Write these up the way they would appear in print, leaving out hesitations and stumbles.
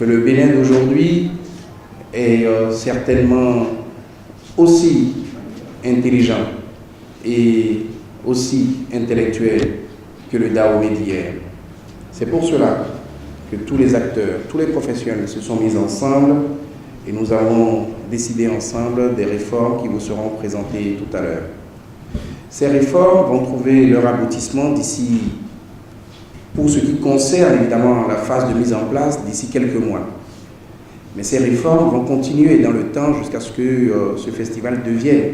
Le Bénin d'aujourd'hui est certainement aussi intelligent et aussi intellectuel que le Dahomey d'hier. C'est pour cela que tous les acteurs, tous les professionnels se sont mis ensemble et nous avons décidé ensemble des réformes qui vous seront présentées tout à l'heure. Ces réformes vont trouver leur aboutissement d'ici, pour ce qui concerne évidemment la phase de mise en place, d'ici quelques mois. Mais ces réformes vont continuer dans le temps jusqu'à ce que ce festival devienne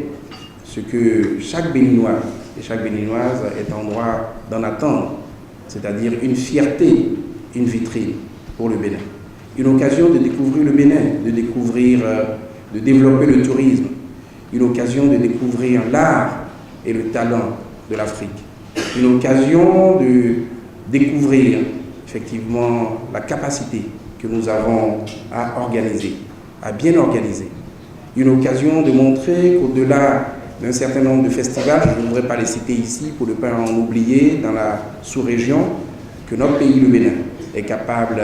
ce que chaque Béninois et chaque Béninoise est en droit d'en attendre, c'est-à-dire une fierté, une vitrine pour le Bénin. Une occasion de découvrir le Bénin, de développer le tourisme, une occasion de découvrir l'art et le talent de l'Afrique, une occasion de découvrir effectivement la capacité que nous avons à organiser, à bien organiser. Une occasion de montrer qu'au-delà d'un certain nombre de festivals, je ne voudrais pas les citer ici pour ne pas en oublier, dans la sous-région, que notre pays, le Bénin, est capable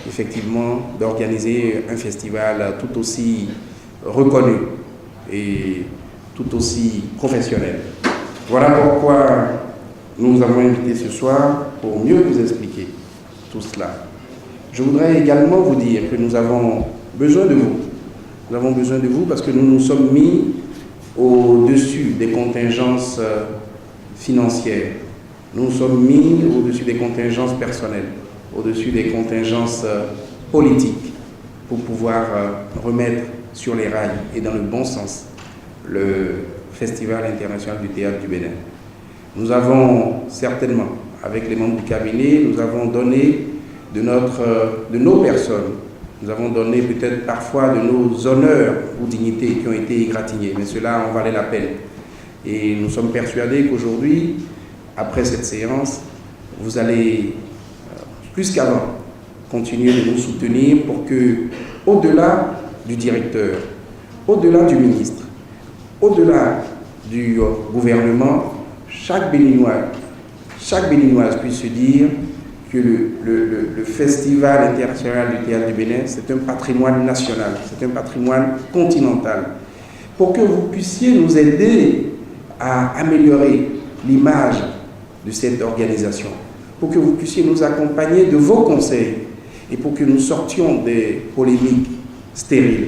effectivement d'organiser un festival tout aussi reconnu et tout aussi professionnel. Voilà pourquoi nous vous avons invité ce soir pour mieux vous expliquer tout cela. Je voudrais également vous dire que nous avons besoin de vous. Nous avons besoin de vous parce que nous nous sommes mis au-dessus des contingences financières. Nous nous sommes mis au-dessus des contingences personnelles, au-dessus des contingences politiques pour pouvoir remettre sur les rails et dans le bon sens le Festival international du théâtre du Bénin. Nous avons certainement, avec les membres du cabinet, nous avons donné de nos personnes, nous avons donné peut-être parfois de nos honneurs ou dignités qui ont été égratignés, mais cela en valait la peine. Et nous sommes persuadés qu'aujourd'hui, après cette séance, vous allez, plus qu'avant, continuer de nous soutenir pour que, au-delà du directeur, au-delà du ministre, au-delà du gouvernement, chaque Béninois, chaque Béninoise puisse se dire que le Festival international du théâtre du Bénin, c'est un patrimoine national, c'est un patrimoine continental. Pour que vous puissiez nous aider à améliorer l'image de cette organisation, pour que vous puissiez nous accompagner de vos conseils et pour que nous sortions des polémiques stériles.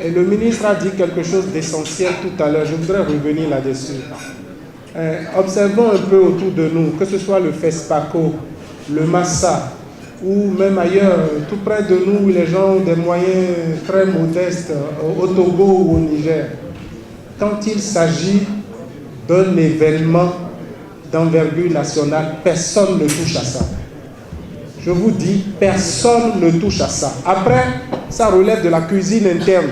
Et le ministre a dit quelque chose d'essentiel tout à l'heure, je voudrais revenir là-dessus. Observons un peu autour de nous, que ce soit le FESPACO, le Massa, ou même ailleurs, tout près de nous, où les gens ont des moyens très modestes, au Togo ou au Niger. Quand il s'agit d'un événement d'envergure nationale, personne ne touche à ça. Je vous dis, personne ne touche à ça. Après, ça relève de la cuisine interne.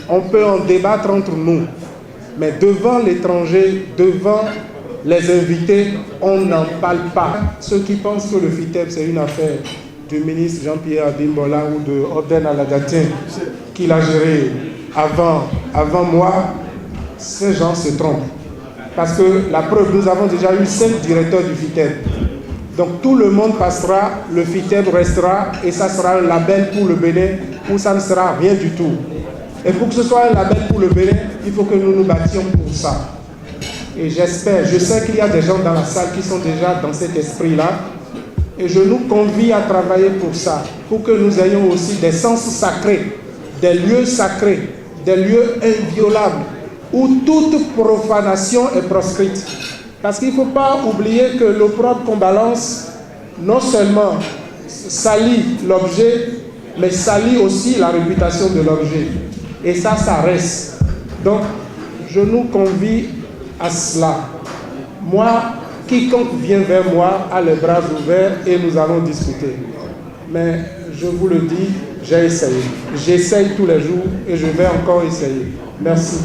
On peut en débattre entre nous. Mais devant l'étranger, devant les invités, on n'en parle pas. Ceux qui pensent que le FITEB, c'est une affaire du ministre Jean-Pierre Abimbola ou de Oden Aladatin, qu'il a géré avant moi, ces gens se trompent. Parce que la preuve, nous avons déjà eu 5 directeurs du FITEB. Donc tout le monde passera, le FITEB restera et ça sera un label pour le Bénin ou ça ne sera rien du tout. Et pour que ce soit un label pour le Bénin, il faut que nous nous battions pour ça. Et j'espère, je sais qu'il y a des gens dans la salle qui sont déjà dans cet esprit-là. Et je nous convie à travailler pour ça, pour que nous ayons aussi des sens sacrés, des lieux sacrés, des lieux inviolables, où toute profanation est proscrite. Parce qu'il ne faut pas oublier que l'opprobre qu'on balance, non seulement salit l'objet, mais salit aussi la réputation de l'objet. Et ça reste. Donc, je nous convie à cela. Moi, quiconque vient vers moi a les bras ouverts et nous allons discuter. Mais je vous le dis, j'ai essayé. J'essaye tous les jours et je vais encore essayer. Merci.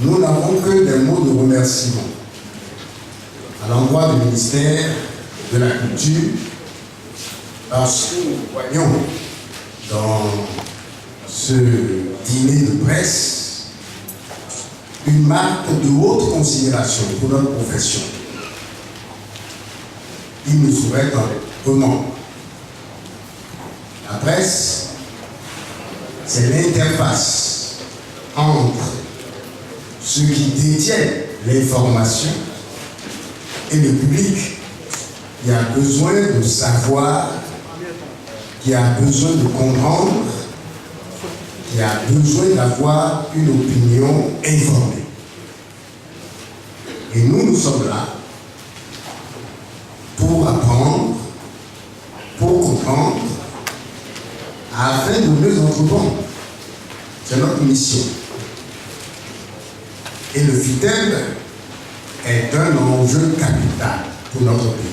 Nous n'avons que des mots de remerciement à l'endroit du ministère de la Culture parce que nous voyons dans ce dîner de presse une marque de haute considération pour notre profession. Il nous souhaite un moment. La presse c'est l'interface entre ceux qui détiennent l'information et le public qui a besoin de savoir, qui a besoin de comprendre, qui a besoin d'avoir une opinion informée. Et nous sommes là pour apprendre, pour comprendre, afin de mieux entreprendre. C'est notre mission. Et le FITEB est un enjeu capital pour notre pays.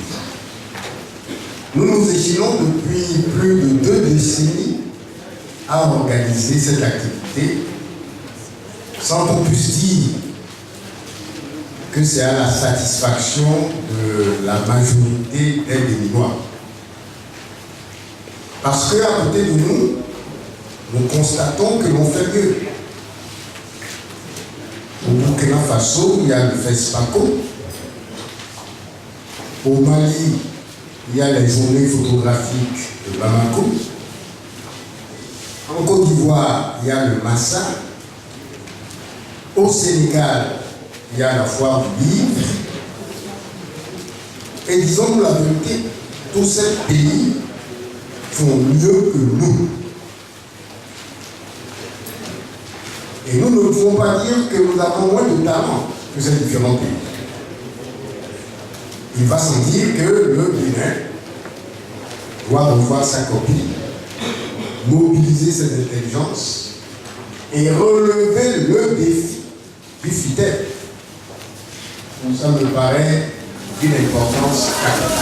Nous nous échelons depuis plus de 2 décennies à organiser cette activité, sans qu'on puisse dire que c'est à la satisfaction de la majorité des Béninois. Parce qu'à côté de nous, nous constatons que l'on fait mieux. Au Burkina Faso, il y a le FESPACO. Au Mali, il y a les journées photographiques de Bamako. En Côte d'Ivoire, il y a le Massa. Au Sénégal, il y a la foire du livre. Et disons-nous la vérité, tous ces pays font mieux que nous. Et nous ne pouvons pas dire que nous avons moins de talent que ces différents pays. Il va sans dire que le Bénin doit revoir sa copie, mobiliser ses intelligences et relever le défi du FITEB. Ça me paraît d'une importance capitale.